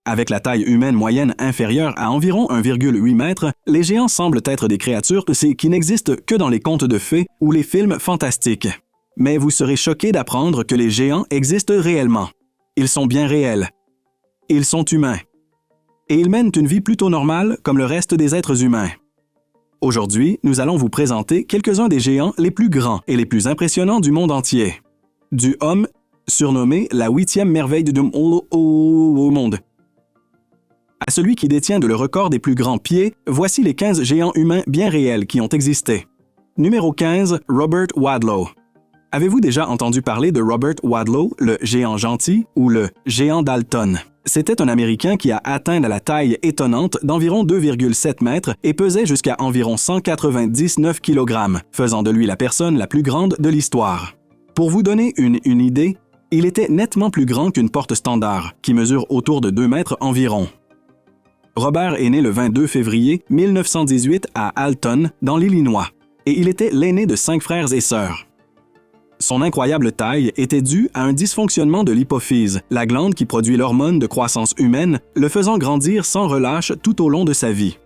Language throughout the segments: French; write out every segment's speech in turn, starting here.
Avec la taille humaine moyenne inférieure à environ 1,8 mètre, les géants semblent être des créatures qui n'existent que dans les contes de fées ou les films fantastiques. Mais vous serez choqués d'apprendre que les géants existent réellement. Ils sont bien réels. Ils sont humains. Et ils mènent une vie plutôt normale comme le reste des êtres humains. Aujourd'hui, nous allons vous présenter quelques-uns des géants les plus grands et les plus impressionnants du monde entier. Du homme, surnommé la 8e merveille du monde, à celui qui détient le record des plus grands pieds, voici les 15 géants humains bien réels qui ont existé. Numéro 15, Robert Wadlow. Avez-vous déjà entendu parler de Robert Wadlow, le géant gentil ou le géant Dalton? C'était un Américain qui a atteint la taille étonnante d'environ 2,7 mètres et pesait jusqu'à environ 199 kg, faisant de lui la personne la plus grande de l'histoire. Pour vous donner une idée, il était nettement plus grand qu'une porte standard, qui mesure autour de 2 mètres environ. Robert est né le 22 février 1918 à Alton, dans l'Illinois, et il était l'aîné de 5 frères et sœurs. Son incroyable taille était due à un dysfonctionnement de l'hypophyse, la glande qui produit l'hormone de croissance humaine, le faisant grandir sans relâche tout au long de sa vie.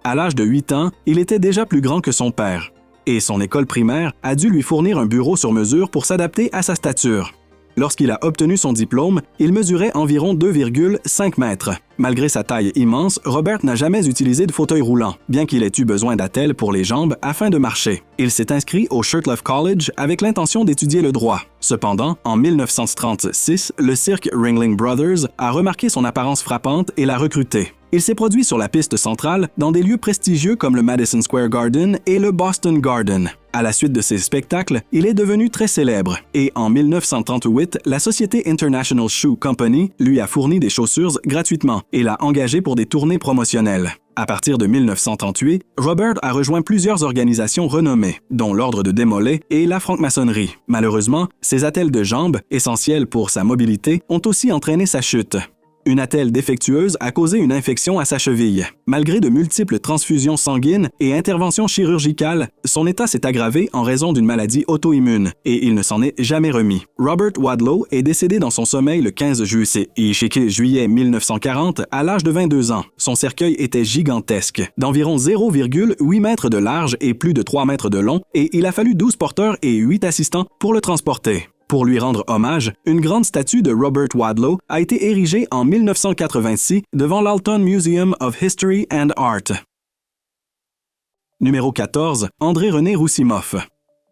À l'âge de 8 ans, il était déjà plus grand que son père, et son école primaire a dû lui fournir un bureau sur mesure pour s'adapter à sa stature. Lorsqu'il a obtenu son diplôme, il mesurait environ 2,5 mètres. Malgré sa taille immense, Robert n'a jamais utilisé de fauteuil roulant, bien qu'il ait eu besoin d'attelles pour les jambes afin de marcher. Il s'est inscrit au Shirtliff College avec l'intention d'étudier le droit. Cependant, en 1936, le cirque Ringling Brothers a remarqué son apparence frappante et l'a recruté. Il s'est produit sur la piste centrale dans des lieux prestigieux comme le Madison Square Garden et le Boston Garden. À la suite de ces spectacles, il est devenu très célèbre et en 1938, la société International Shoe Company lui a fourni des chaussures gratuitement et l'a engagé pour des tournées promotionnelles. À partir de 1938, Robert a rejoint plusieurs organisations renommées, dont l'Ordre de Démolay et la franc-maçonnerie. Malheureusement, ses attelles de jambes, essentielles pour sa mobilité, ont aussi entraîné sa chute. Une attelle défectueuse a causé une infection à sa cheville. Malgré de multiples transfusions sanguines et interventions chirurgicales, son état s'est aggravé en raison d'une maladie auto-immune et il ne s'en est jamais remis. Robert Wadlow est décédé dans son sommeil le 15 juillet 1940 à l'âge de 22 ans. Son cercueil était gigantesque, d'environ 0,8 mètres de large et plus de 3 mètres de long, et il a fallu 12 porteurs et 8 assistants pour le transporter. Pour lui rendre hommage, une grande statue de Robert Wadlow a été érigée en 1986 devant l'Alton Museum of History and Art. Numéro 14, André-René Roussimoff.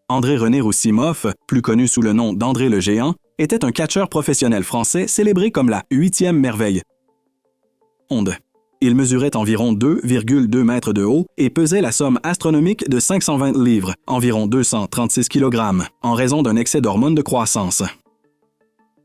André-René Roussimoff, plus connu sous le nom d'André le Géant, était un catcheur professionnel français célébré comme la 8e merveille du monde. Il mesurait environ 2,2 mètres de haut et pesait la somme astronomique de 520 livres, environ 236 kg, en raison d'un excès d'hormones de croissance.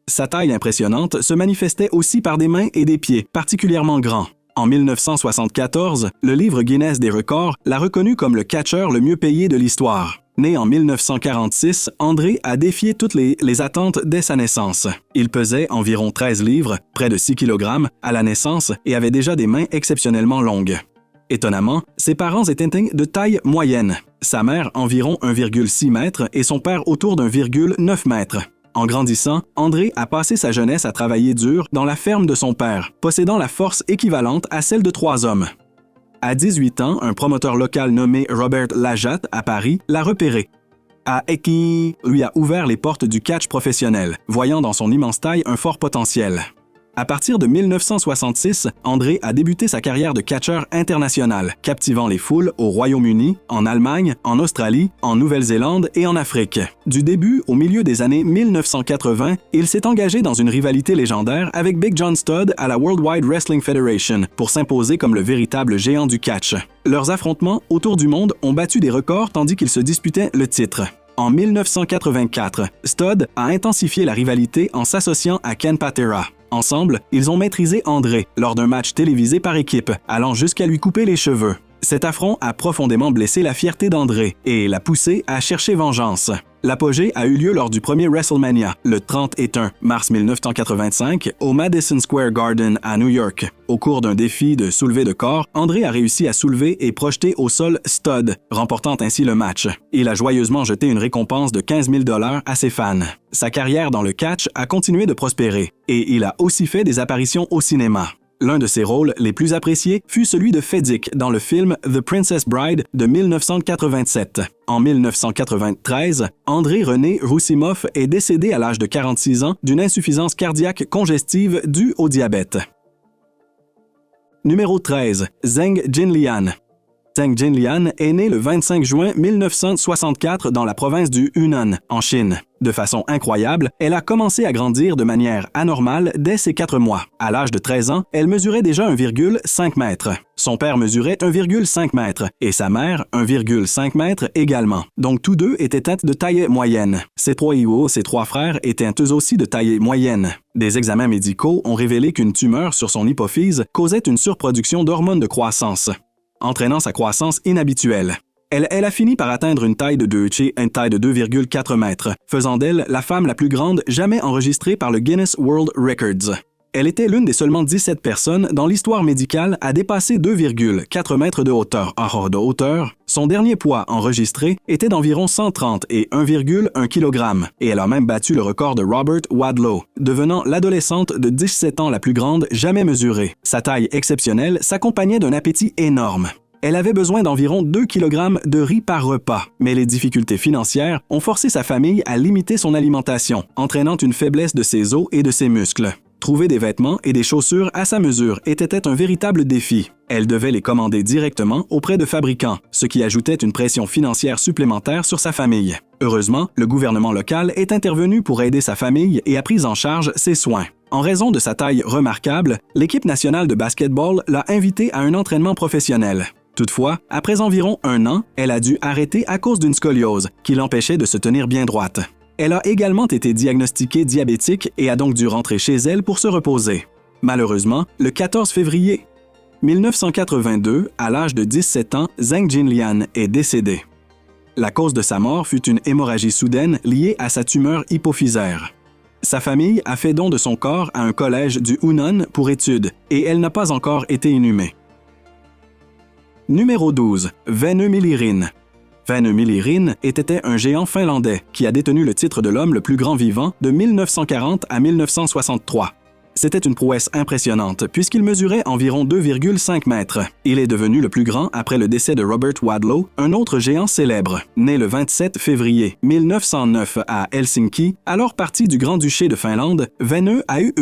Sa taille impressionnante se manifestait aussi par des mains et des pieds particulièrement grands. En 1974, le livre Guinness des records l'a reconnu comme le catcheur le mieux payé de l'histoire. Né en 1946, André a défié toutes les attentes dès sa naissance. Il pesait environ 13 livres, près de 6 kg, à la naissance et avait déjà des mains exceptionnellement longues. Étonnamment, ses parents étaient de taille moyenne. Sa mère environ 1,6 mètre et son père autour d'1,9 mètre. En grandissant, André a passé sa jeunesse à travailler dur dans la ferme de son père, possédant la force équivalente à celle de 3 hommes. À 18 ans, un promoteur local nommé Robert Lajatte à Paris l'a repéré. Lui a ouvert les portes du catch professionnel, voyant dans son immense taille un fort potentiel. À partir de 1966, André a débuté sa carrière de catcheur international, captivant les foules au Royaume-Uni, en Allemagne, en Australie, en Nouvelle-Zélande et en Afrique. Du début au milieu des années 1980, il s'est engagé dans une rivalité légendaire avec Big John Studd à la World Wide Wrestling Federation pour s'imposer comme le véritable géant du catch. Leurs affrontements autour du monde ont battu des records tandis qu'ils se disputaient le titre. En 1984, Studd a intensifié la rivalité en s'associant à Ken Patera. Ensemble, ils ont maîtrisé André lors d'un match télévisé par équipe, allant jusqu'à lui couper les cheveux. Cet affront a profondément blessé la fierté d'André et l'a poussé à chercher vengeance. L'apogée a eu lieu lors du premier WrestleMania, le 31 mars 1985, au Madison Square Garden à New York. Au cours d'un défi de soulevé de corps, André a réussi à soulever et projeter au sol Stud, remportant ainsi le match. Il a joyeusement jeté une récompense de 15 000 $ à ses fans. Sa carrière dans le catch a continué de prospérer, et il a aussi fait des apparitions au cinéma. L'un de ses rôles les plus appréciés fut celui de Feddik dans le film The Princess Bride de 1987. En 1993, André René Roussimoff est décédé à l'âge de 46 ans d'une insuffisance cardiaque congestive due au diabète. Numéro 13. Zheng Jinlian. Zheng Jinlian est née le 25 juin 1964 dans la province du Hunan, en Chine. De façon incroyable, elle a commencé à grandir de manière anormale dès ses 4 mois. À l'âge de 13 ans, elle mesurait déjà 1,5 mètre. Son père mesurait 1,5 mètre et sa mère 1,5 mètre également. Donc tous deux étaient de taille moyenne. Ses trois frères étaient eux aussi de taille moyenne. Des examens médicaux ont révélé qu'une tumeur sur son hypophyse causait une surproduction d'hormones de croissance, entraînant sa croissance inhabituelle. Elle a fini par atteindre une taille de 2,4 mètres, faisant d'elle la femme la plus grande jamais enregistrée par le Guinness World Records. Elle était l'une des seulement 17 personnes dans l'histoire médicale à dépasser 2,4 mètres de hauteur. Son dernier poids enregistré était d'environ 130 et 1,1 kg, et elle a même battu le record de Robert Wadlow, devenant l'adolescente de 17 ans la plus grande jamais mesurée. Sa taille exceptionnelle s'accompagnait d'un appétit énorme. Elle avait besoin d'environ 2 kg de riz par repas, mais les difficultés financières ont forcé sa famille à limiter son alimentation, entraînant une faiblesse de ses os et de ses muscles. Trouver des vêtements et des chaussures à sa mesure était un véritable défi. Elle devait les commander directement auprès de fabricants, ce qui ajoutait une pression financière supplémentaire sur sa famille. Heureusement, le gouvernement local est intervenu pour aider sa famille et a pris en charge ses soins. En raison de sa taille remarquable, l'équipe nationale de basketball l'a invitée à un entraînement professionnel. Toutefois, après environ 1 an, elle a dû arrêter à cause d'une scoliose qui l'empêchait de se tenir bien droite. Elle a également été diagnostiquée diabétique et a donc dû rentrer chez elle pour se reposer. Malheureusement, le 14 février 1982, à l'âge de 17 ans, Zheng Jinlian est décédée. La cause de sa mort fut une hémorragie soudaine liée à sa tumeur hypophysaire. Sa famille a fait don de son corps à un collège du Hunan pour études et elle n'a pas encore été inhumée. Numéro 12. Väinö Millirin. Väinö Millirin était un géant finlandais qui a détenu le titre de l'homme le plus grand vivant de 1940 à 1963. C'était une prouesse impressionnante puisqu'il mesurait environ 2,5 mètres. Il est devenu le plus grand après le décès de Robert Wadlow, un autre géant célèbre. Né le 27 février 1909 à Helsinki, alors partie du Grand-Duché de Finlande, Väinö a eu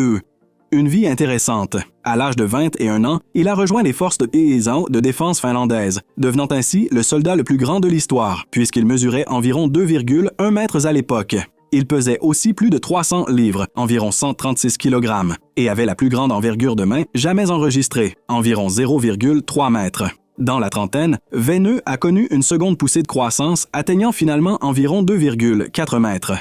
une vie intéressante. À l'âge de 21 ans, il a rejoint les forces de paysans de défense finlandaises, devenant ainsi le soldat le plus grand de l'histoire, puisqu'il mesurait environ 2,1 mètres à l'époque. Il pesait aussi plus de 300 livres, environ 136 kg, et avait la plus grande envergure de main jamais enregistrée, environ 0,3 mètres. Dans la trentaine, Väinö a connu une seconde poussée de croissance, atteignant finalement environ 2,4 mètres.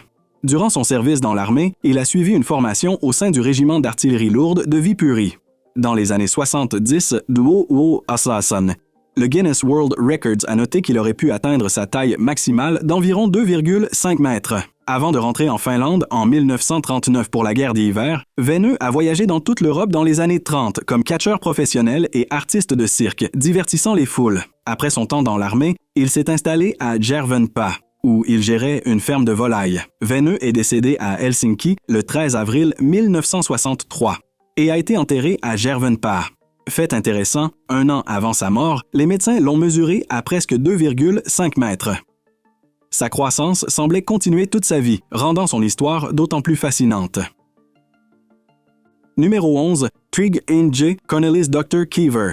Durant son service dans l'armée, il a suivi une formation au sein du régiment d'artillerie lourde de Viipuri. Dans les années 70, le Guinness World Records a noté qu'il aurait pu atteindre sa taille maximale d'environ 2,5 mètres. Avant de rentrer en Finlande en 1939 pour la guerre d'hiver, Väinö a voyagé dans toute l'Europe dans les années 30 comme catcheur professionnel et artiste de cirque, divertissant les foules. Après son temps dans l'armée, il s'est installé à Järvenpää, où il gérait une ferme de volailles. Väinö est décédé à Helsinki le 13 avril 1963 et a été enterré à Järvenpää. Fait intéressant, 1 an avant sa mort, les médecins l'ont mesuré à presque 2,5 mètres. Sa croissance semblait continuer toute sa vie, rendant son histoire d'autant plus fascinante. Numéro 11. Trig Inge Cornelis Dr. Keever.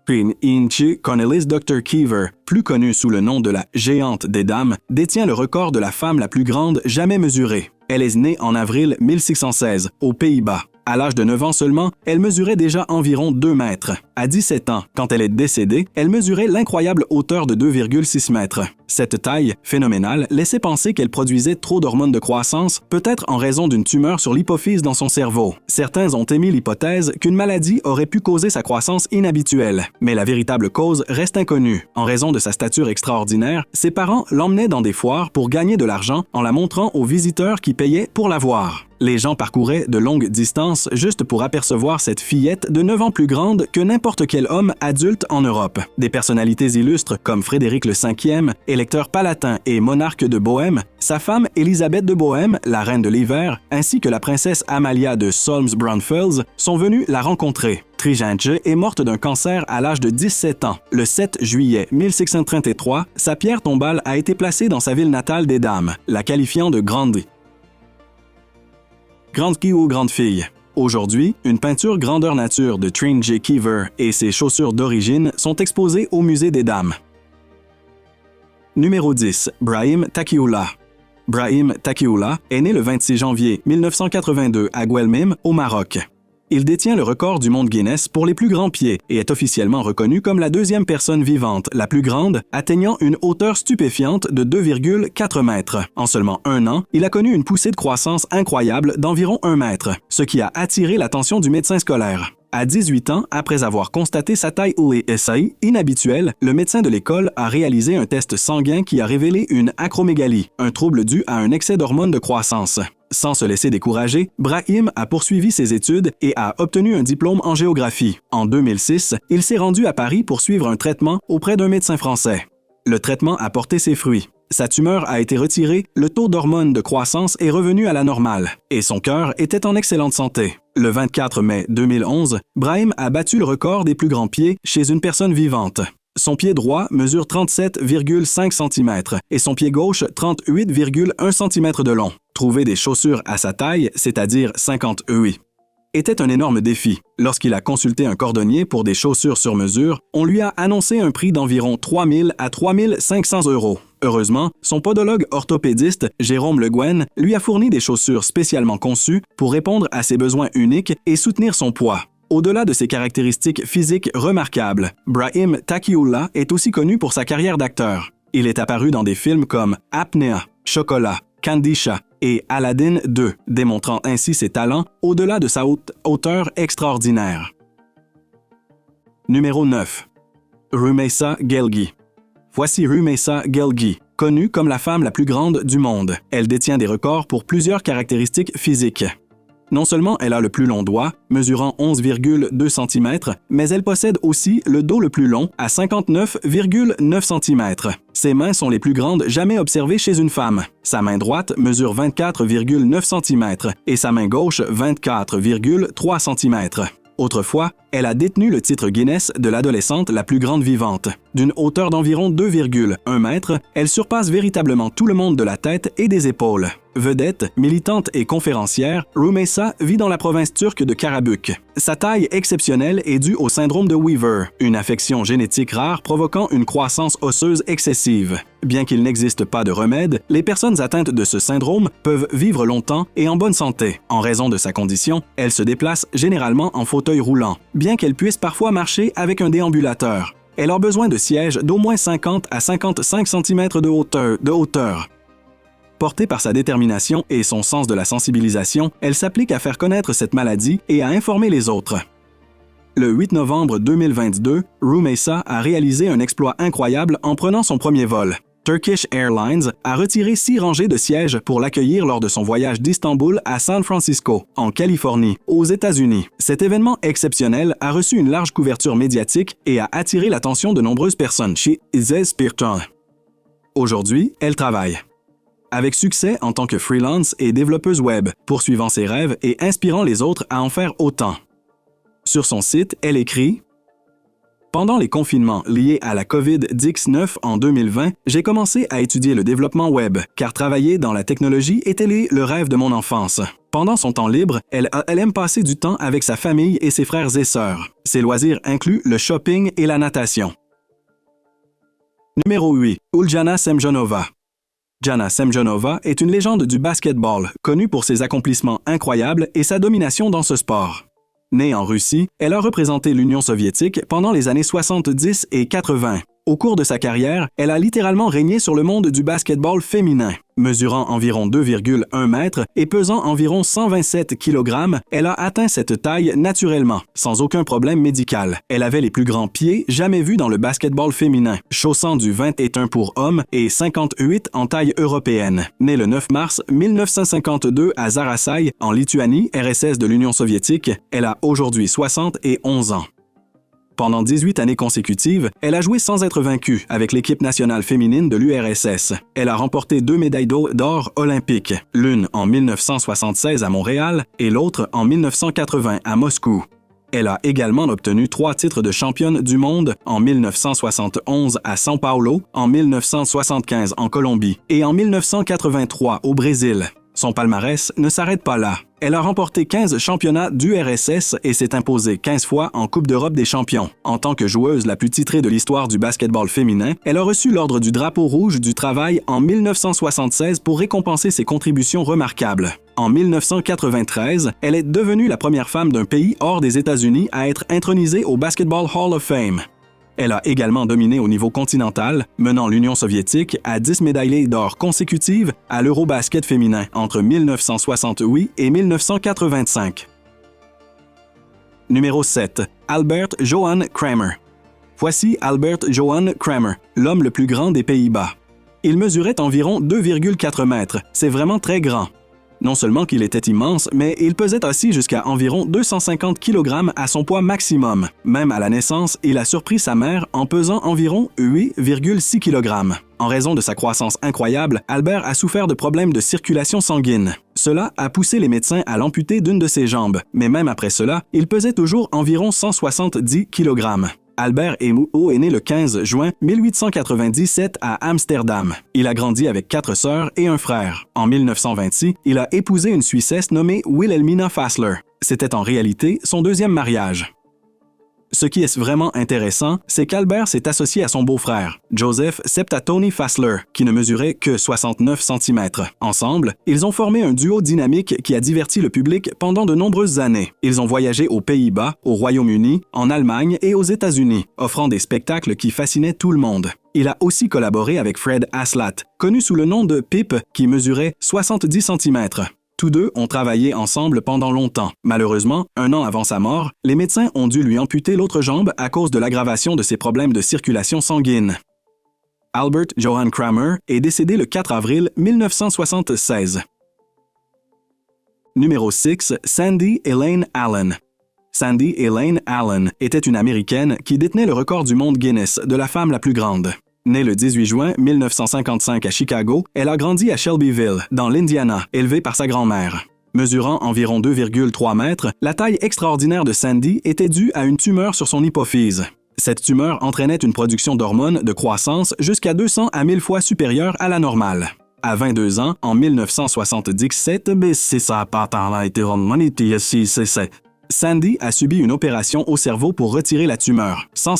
Trig Inge Cornelis Dr. Keever, plus connue sous le nom de la Géante des Dames, détient le record de la femme la plus grande jamais mesurée. Elle est née en avril 1616, aux Pays-Bas. À l'âge de 9 ans seulement, elle mesurait déjà environ 2 mètres. À 17 ans, quand elle est décédée, elle mesurait l'incroyable hauteur de 2,6 mètres. Cette taille, phénoménale, laissait penser qu'elle produisait trop d'hormones de croissance, peut-être en raison d'une tumeur sur l'hypophyse dans son cerveau. Certains ont émis l'hypothèse qu'une maladie aurait pu causer sa croissance inhabituelle, mais la véritable cause reste inconnue. En raison de sa stature extraordinaire, ses parents l'emmenaient dans des foires pour gagner de l'argent en la montrant aux visiteurs qui payaient pour la voir. Les gens parcouraient de longues distances juste pour apercevoir cette fillette de 9 ans plus grande que n'importe quel homme adulte en Europe. Des personnalités illustres comme Frédéric V, électeur palatin et monarque de Bohême, sa femme Élisabeth de Bohême, la reine de l'hiver, ainsi que la princesse Amalia de Solms-Braunfels sont venus la rencontrer. Trijintje est morte d'un cancer à l'âge de 17 ans. Le 7 juillet 1633, sa pierre tombale a été placée dans sa ville natale des Dames, la qualifiant de grande fille ou grande fille. Aujourd'hui, une peinture grandeur nature de Trijintje Keever et ses chaussures d'origine sont exposées au musée des Dames. Numéro 10. Brahim Taqiullah. Brahim Taqiullah est né le 26 janvier 1982 à Guelmim, au Maroc. Il détient le record du monde Guinness pour les plus grands pieds et est officiellement reconnu comme la deuxième personne vivante la plus grande, atteignant une hauteur stupéfiante de 2,4 mètres. En seulement un an, il a connu une poussée de croissance incroyable d'environ 1 mètre, ce qui a attiré l'attention du médecin scolaire. À 18 ans, après avoir constaté sa taille OESI inhabituelle, le médecin de l'école a réalisé un test sanguin qui a révélé une acromégalie, un trouble dû à un excès d'hormones de croissance. Sans se laisser décourager, Brahim a poursuivi ses études et a obtenu un diplôme en géographie. En 2006, il s'est rendu à Paris pour suivre un traitement auprès d'un médecin français. Le traitement a porté ses fruits. Sa tumeur a été retirée, le taux d'hormones de croissance est revenu à la normale et son cœur était en excellente santé. Le 24 mai 2011, Brahim a battu le record des plus grands pieds chez une personne vivante. Son pied droit mesure 37,5 cm et son pied gauche 38,1 cm de long. Trouver des chaussures à sa taille, c'est-à-dire 50 EI, était un énorme défi. Lorsqu'il a consulté un cordonnier pour des chaussures sur mesure, on lui a annoncé un prix d'environ 3 000 à 3 500 €. Heureusement, son podologue orthopédiste, Jérôme Le Guen, lui a fourni des chaussures spécialement conçues pour répondre à ses besoins uniques et soutenir son poids. Au-delà de ses caractéristiques physiques remarquables, Brahim Taqiullah est aussi connu pour sa carrière d'acteur. Il est apparu dans des films comme Apnea, Chocolat, Kandisha et Aladdin 2, démontrant ainsi ses talents au-delà de sa hauteur extraordinaire. Numéro 9. Rumeysa Gelgui. Voici Rumeysa Gelgui, connue comme la femme la plus grande du monde. Elle détient des records pour plusieurs caractéristiques physiques. Non seulement elle a le plus long doigt, mesurant 11,2 cm, mais elle possède aussi le dos le plus long, à 59,9 cm. Ses mains sont les plus grandes jamais observées chez une femme. Sa main droite mesure 24,9 cm et sa main gauche 24,3 cm. Autrefois, elle a détenu le titre Guinness de l'adolescente la plus grande vivante. D'une hauteur d'environ 2,1 mètres, elle surpasse véritablement tout le monde de la tête et des épaules. Vedette, militante et conférencière, Rumeysa vit dans la province turque de Karabük. Sa taille exceptionnelle est due au syndrome de Weaver, une affection génétique rare provoquant une croissance osseuse excessive. Bien qu'il n'existe pas de remède, les personnes atteintes de ce syndrome peuvent vivre longtemps et en bonne santé. En raison de sa condition, elle se déplace généralement en fauteuil roulant, bien qu'elle puisse parfois marcher avec un déambulateur. Elle a besoin de sièges d'au moins 50 à 55 cm de hauteur. Portée par sa détermination et son sens de la sensibilisation, elle s'applique à faire connaître cette maladie et à informer les autres. Le 8 novembre 2022, Rumeysa a réalisé un exploit incroyable en prenant son premier vol. Turkish Airlines a retiré 6 rangées de sièges pour l'accueillir lors de son voyage d'Istanbul à San Francisco, en Californie, aux États-Unis. Cet événement exceptionnel a reçu une large couverture médiatique et a attiré l'attention de nombreuses personnes chez Spirton. Aujourd'hui, elle travaille avec succès en tant que freelance et développeuse web, poursuivant ses rêves et inspirant les autres à en faire autant. Sur son site, elle écrit « Pendant les confinements liés à la COVID-19 en 2020, j'ai commencé à étudier le développement web, car travailler dans la technologie était le rêve de mon enfance. Pendant son temps libre, elle aime passer du temps avec sa famille et ses frères et sœurs. Ses loisirs incluent le shopping et la natation. » Numéro 8. Uljana Semjonova. Jana Semjonova est une légende du basketball, connue pour ses accomplissements incroyables et sa domination dans ce sport. Née en Russie, elle a représenté l'Union soviétique pendant les années 70 et 80. Au cours de sa carrière, elle a littéralement régné sur le monde du basketball féminin. Mesurant environ 2,1 mètres et pesant environ 127 kg, elle a atteint cette taille naturellement, sans aucun problème médical. Elle avait les plus grands pieds jamais vus dans le basketball féminin, chaussant du 21 pour hommes et 58 en taille européenne. Née le 9 mars 1952 à Zarasai, en Lituanie, RSS de l'Union soviétique, elle a aujourd'hui 71 ans. Pendant 18 années consécutives, elle a joué sans être vaincue avec l'équipe nationale féminine de l'URSS. Elle a remporté 2 médailles d'or olympiques, l'une en 1976 à Montréal et l'autre en 1980 à Moscou. Elle a également obtenu 3 titres de championne du monde en 1971 à São Paulo, en 1975 en Colombie et en 1983 au Brésil. Son palmarès ne s'arrête pas là. Elle a remporté 15 championnats d'URSS et s'est imposée 15 fois en Coupe d'Europe des champions. En tant que joueuse la plus titrée de l'histoire du basketball féminin, elle a reçu l'ordre du Drapeau rouge du travail en 1976 pour récompenser ses contributions remarquables. En 1993, elle est devenue la première femme d'un pays hors des États-Unis à être intronisée au Basketball Hall of Fame. Elle a également dominé au niveau continental, menant l'Union soviétique à 10 médailles d'or consécutives à l'Eurobasket féminin entre 1968 et 1985. Numéro 7. Albert Johan Kramer. Voici Albert Johan Kramer, l'homme le plus grand des Pays-Bas. Il mesurait environ 2,4 mètres. C'est vraiment très grand. Non seulement qu'il était immense, mais il pesait aussi jusqu'à environ 250 kg à son poids maximum. Même à la naissance, il a surpris sa mère en pesant environ 8,6 kg. En raison de sa croissance incroyable, Albert a souffert de problèmes de circulation sanguine. Cela a poussé les médecins à l'amputer d'une de ses jambes, mais même après cela, il pesait toujours environ 170 kg. Albert Emouo est né le 15 juin 1897 à Amsterdam. Il a grandi avec 4 sœurs et un frère. En 1926, il a épousé une Suissesse nommée Wilhelmina Fassler. C'était en réalité son deuxième mariage. Ce qui est vraiment intéressant, c'est qu'Albert s'est associé à son beau-frère, Joseph Septatoni Fassler, qui ne mesurait que 69 cm. Ensemble, ils ont formé un duo dynamique qui a diverti le public pendant de nombreuses années. Ils ont voyagé aux Pays-Bas, au Royaume-Uni, en Allemagne et aux États-Unis, offrant des spectacles qui fascinaient tout le monde. Il a aussi collaboré avec Fred Aslat, connu sous le nom de Pip, qui mesurait 70 cm. Tous deux ont travaillé ensemble pendant longtemps. Malheureusement, 1 an avant sa mort, les médecins ont dû lui amputer l'autre jambe à cause de l'aggravation de ses problèmes de circulation sanguine. Albert Johan Kramer est décédé le 4 avril 1976. Numéro 6. Sandy Elaine Allen. Sandy Elaine Allen était une Américaine qui détenait le record du monde Guinness de la femme la plus grande. Née le 18 juin 1955 à Chicago, elle a grandi à Shelbyville, dans l'Indiana, élevée par sa grand-mère. Mesurant environ 2,3 mètres, la taille extraordinaire de Sandy était due à une tumeur sur son hypophyse. Cette tumeur entraînait une production d'hormones de croissance jusqu'à 200 à 1000 fois supérieure à la normale. À 22 ans, en 1977, Sandy a subi une opération au cerveau pour retirer la tumeur. Sans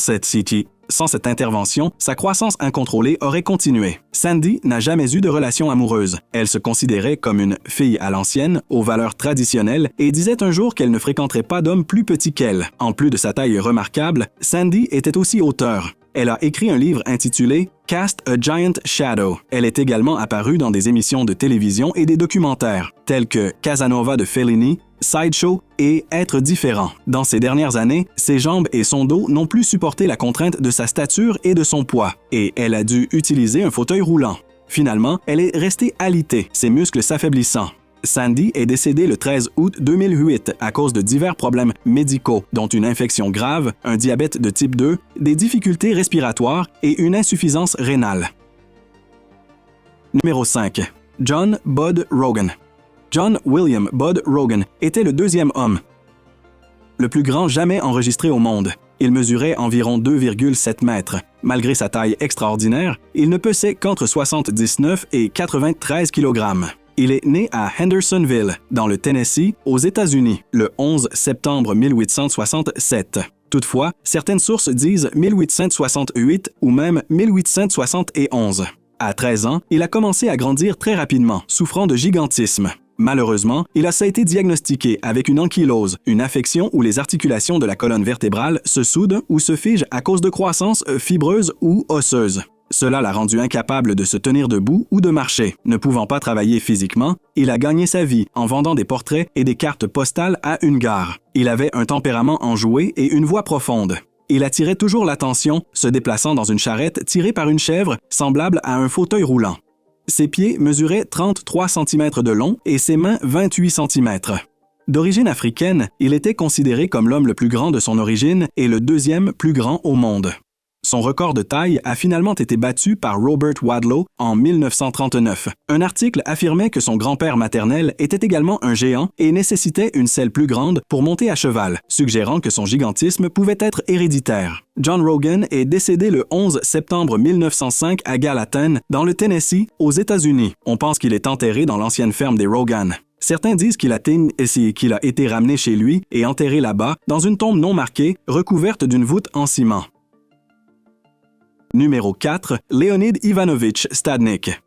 cette intervention, sa croissance incontrôlée aurait continué. Sandy n'a jamais eu de relation amoureuse. Elle se considérait comme une fille à l'ancienne, aux valeurs traditionnelles, et disait un jour qu'elle ne fréquenterait pas d'hommes plus petits qu'elle. En plus de sa taille remarquable, Sandy était aussi auteure. Elle a écrit un livre intitulé « Cast a Giant Shadow ». Elle est également apparue dans des émissions de télévision et des documentaires, tels que Casanova de Fellini, Sideshow et Être différent. Dans ces dernières années, ses jambes et son dos n'ont plus supporté la contrainte de sa stature et de son poids, et elle a dû utiliser un fauteuil roulant. Finalement, elle est restée alitée, ses muscles s'affaiblissant. Sandy est décédée le 13 août 2008 à cause de divers problèmes médicaux, dont une infection grave, un diabète de type 2, des difficultés respiratoires et une insuffisance rénale. Numéro 5. John Bud Rogan. John William Bud Rogan était le deuxième homme, le plus grand jamais enregistré au monde. Il mesurait environ 2,7 mètres. Malgré sa taille extraordinaire, il ne pesait qu'entre 79 et 93 kg. Il est né à Hendersonville, dans le Tennessee, aux États-Unis, le 11 septembre 1867. Toutefois, certaines sources disent 1868 ou même 1871. À 13 ans, il a commencé à grandir très rapidement, souffrant de gigantisme. Malheureusement, il a été diagnostiqué avec une ankylose, une affection où les articulations de la colonne vertébrale se soudent ou se figent à cause de croissance fibreuse ou osseuse. Cela l'a rendu incapable de se tenir debout ou de marcher. Ne pouvant pas travailler physiquement, il a gagné sa vie en vendant des portraits et des cartes postales à une gare. Il avait un tempérament enjoué et une voix profonde. Il attirait toujours l'attention, se déplaçant dans une charrette tirée par une chèvre, semblable à un fauteuil roulant. Ses pieds mesuraient 33 cm de long et ses mains 28 cm. D'origine africaine, il était considéré comme l'homme le plus grand de son origine et le deuxième plus grand au monde. Son record de taille a finalement été battu par Robert Wadlow en 1939. Un article affirmait que son grand-père maternel était également un géant et nécessitait une selle plus grande pour monter à cheval, suggérant que son gigantisme pouvait être héréditaire. John Rogan est décédé le 11 septembre 1905 à Gallatin, dans le Tennessee, aux États-Unis. On pense qu'il est enterré dans l'ancienne ferme des Rogan. Certains disent qu'il a été ramené chez lui et enterré là-bas, dans une tombe non marquée, recouverte d'une voûte en ciment. Numéro 4. Leonid Ivanovich Stadnik.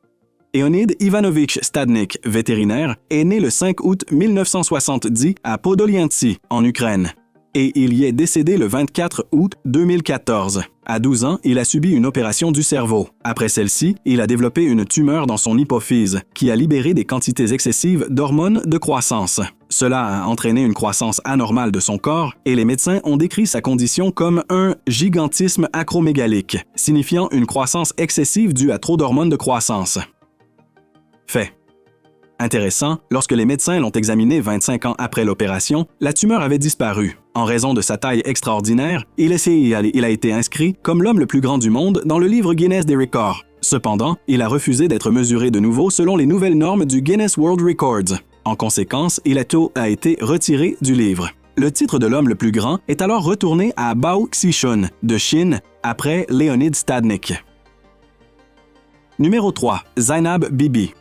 Leonid Ivanovich Stadnik, vétérinaire, est né le 5 août 1970 à Podoliantsy, en Ukraine. Et il y est décédé le 24 août 2014. À 12 ans, il a subi une opération du cerveau. Après celle-ci, il a développé une tumeur dans son hypophyse, qui a libéré des quantités excessives d'hormones de croissance. Cela a entraîné une croissance anormale de son corps et les médecins ont décrit sa condition comme un gigantisme acromégalique, signifiant une croissance excessive due à trop d'hormones de croissance. Fait. Intéressant, lorsque les médecins l'ont examiné 25 ans après l'opération, la tumeur avait disparu. En raison de sa taille extraordinaire, il a été inscrit comme l'homme le plus grand du monde dans le livre Guinness des records. Cependant, il a refusé d'être mesuré de nouveau selon les nouvelles normes du Guinness World Records. En conséquence, il a été retiré du livre. Le titre de l'homme le plus grand est alors retourné à Bao Xishun de Chine après Leonid Stadnik. Numéro 3. Zainab Bibi.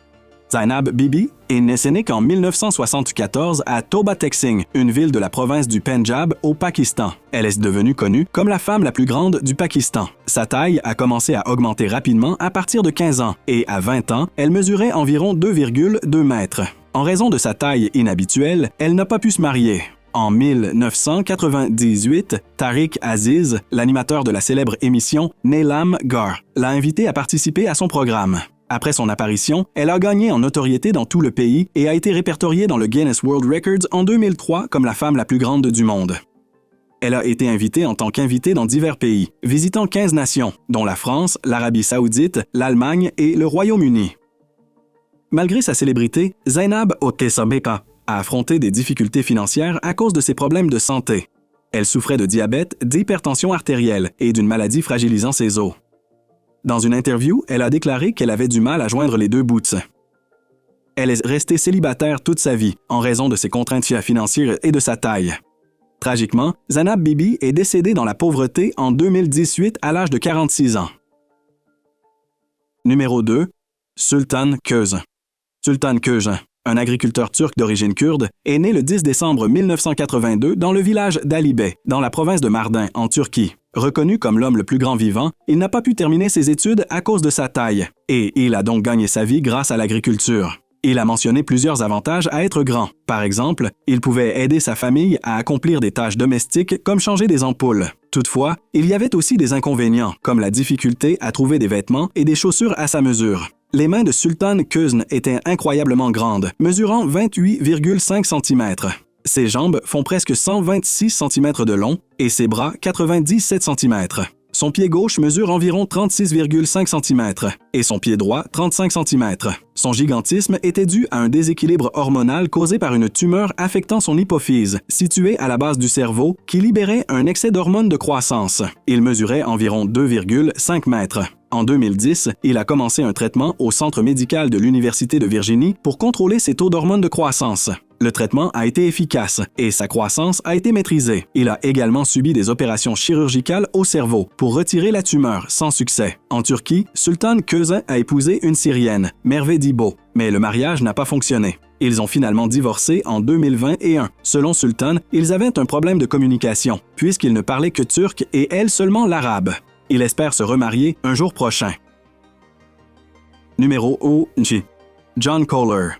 Zainab Bibi est née qu'en 1974 à Toba Tek Singh, une ville de la province du Pendjab au Pakistan. Elle est devenue connue comme la femme la plus grande du Pakistan. Sa taille a commencé à augmenter rapidement à partir de 15 ans et à 20 ans, elle mesurait environ 2,2 mètres. En raison de sa taille inhabituelle, elle n'a pas pu se marier. En 1998, Tariq Aziz, l'animateur de la célèbre émission Neelam Gar, l'a invitée à participer à son programme. Après son apparition, elle a gagné en notoriété dans tout le pays et a été répertoriée dans le Guinness World Records en 2003 comme la femme la plus grande du monde. Elle a été invitée en tant qu'invitée dans divers pays, visitant 15 nations, dont la France, l'Arabie saoudite, l'Allemagne et le Royaume-Uni. Malgré sa célébrité, Zainab Otesabeka a affronté des difficultés financières à cause de ses problèmes de santé. Elle souffrait de diabète, d'hypertension artérielle et d'une maladie fragilisant ses os. Dans une interview, elle a déclaré qu'elle avait du mal à joindre les deux bouts. Elle est restée célibataire toute sa vie en raison de ses contraintes financières et de sa taille. Tragiquement, Zainab Bibi est décédée dans la pauvreté en 2018 à l'âge de 46 ans. Numéro 2. Sultan Köse. Sultan Köse, un agriculteur turc d'origine kurde, est né le 10 décembre 1982 dans le village d'Alibey, dans la province de Mardin, en Turquie. Reconnu comme l'homme le plus grand vivant, il n'a pas pu terminer ses études à cause de sa taille, et il a donc gagné sa vie grâce à l'agriculture. Il a mentionné plusieurs avantages à être grand. Par exemple, il pouvait aider sa famille à accomplir des tâches domestiques comme changer des ampoules. Toutefois, il y avait aussi des inconvénients, comme la difficulté à trouver des vêtements et des chaussures à sa mesure. Les mains de Sultan Köse étaient incroyablement grandes, mesurant 28,5 cm. Ses jambes font presque 126 cm de long et ses bras 97 cm. Son pied gauche mesure environ 36,5 cm et son pied droit 35 cm. Son gigantisme était dû à un déséquilibre hormonal causé par une tumeur affectant son hypophyse, située à la base du cerveau, qui libérait un excès d'hormones de croissance. Il mesurait environ 2,5 mètres. En 2010, il a commencé un traitement au Centre médical de l'Université de Virginie pour contrôler ses taux d'hormones de croissance. Le traitement a été efficace et sa croissance a été maîtrisée. Il a également subi des opérations chirurgicales au cerveau pour retirer la tumeur sans succès. En Turquie, Sultan Köse a épousé une Syrienne, Merve Dibo, mais le mariage n'a pas fonctionné. Ils ont finalement divorcé en 2021. Selon Sultan, ils avaient un problème de communication, puisqu'il ne parlait que turc et elle seulement l'arabe. Il espère se remarier un jour prochain. Numéro OG. John Kohler.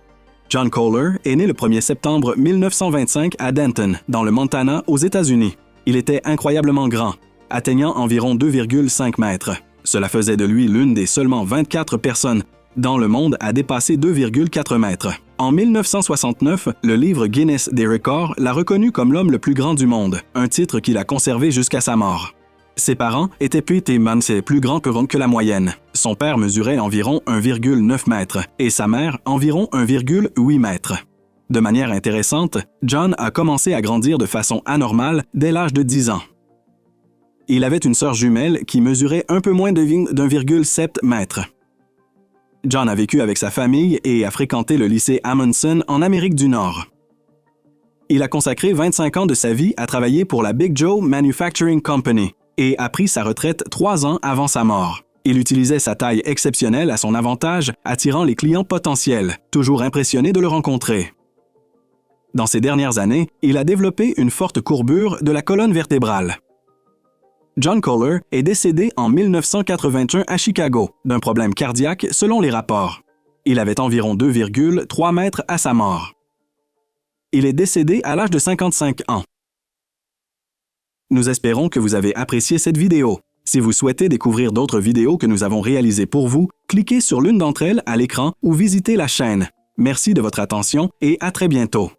John Kohler est né le 1er septembre 1925 à Denton, dans le Montana, aux États-Unis. Il était incroyablement grand, atteignant environ 2,5 mètres. Cela faisait de lui l'une des seulement 24 personnes dans le monde à dépasser 2,4 mètres. En 1969, le livre Guinness des records l'a reconnu comme l'homme le plus grand du monde, un titre qu'il a conservé jusqu'à sa mort. Ses parents étaient Pete et Mance, plus grands que la moyenne. Son père mesurait environ 1,9 mètres et sa mère environ 1,8 mètres. De manière intéressante, John a commencé à grandir de façon anormale dès l'âge de 10 ans. Il avait une sœur jumelle qui mesurait un peu moins d'1,7 mètre. John a vécu avec sa famille et a fréquenté le lycée Amundsen en Amérique du Nord. Il a consacré 25 ans de sa vie à travailler pour la Big Joe Manufacturing Company et a pris sa retraite 3 ans avant sa mort. Il utilisait sa taille exceptionnelle à son avantage, attirant les clients potentiels, toujours impressionnés de le rencontrer. Dans ces dernières années, il a développé une forte courbure de la colonne vertébrale. John Kohler est décédé en 1981 à Chicago d'un problème cardiaque selon les rapports. Il avait environ 2,3 mètres à sa mort. Il est décédé à l'âge de 55 ans. Nous espérons que vous avez apprécié cette vidéo. Si vous souhaitez découvrir d'autres vidéos que nous avons réalisées pour vous, cliquez sur l'une d'entre elles à l'écran ou visitez la chaîne. Merci de votre attention et à très bientôt.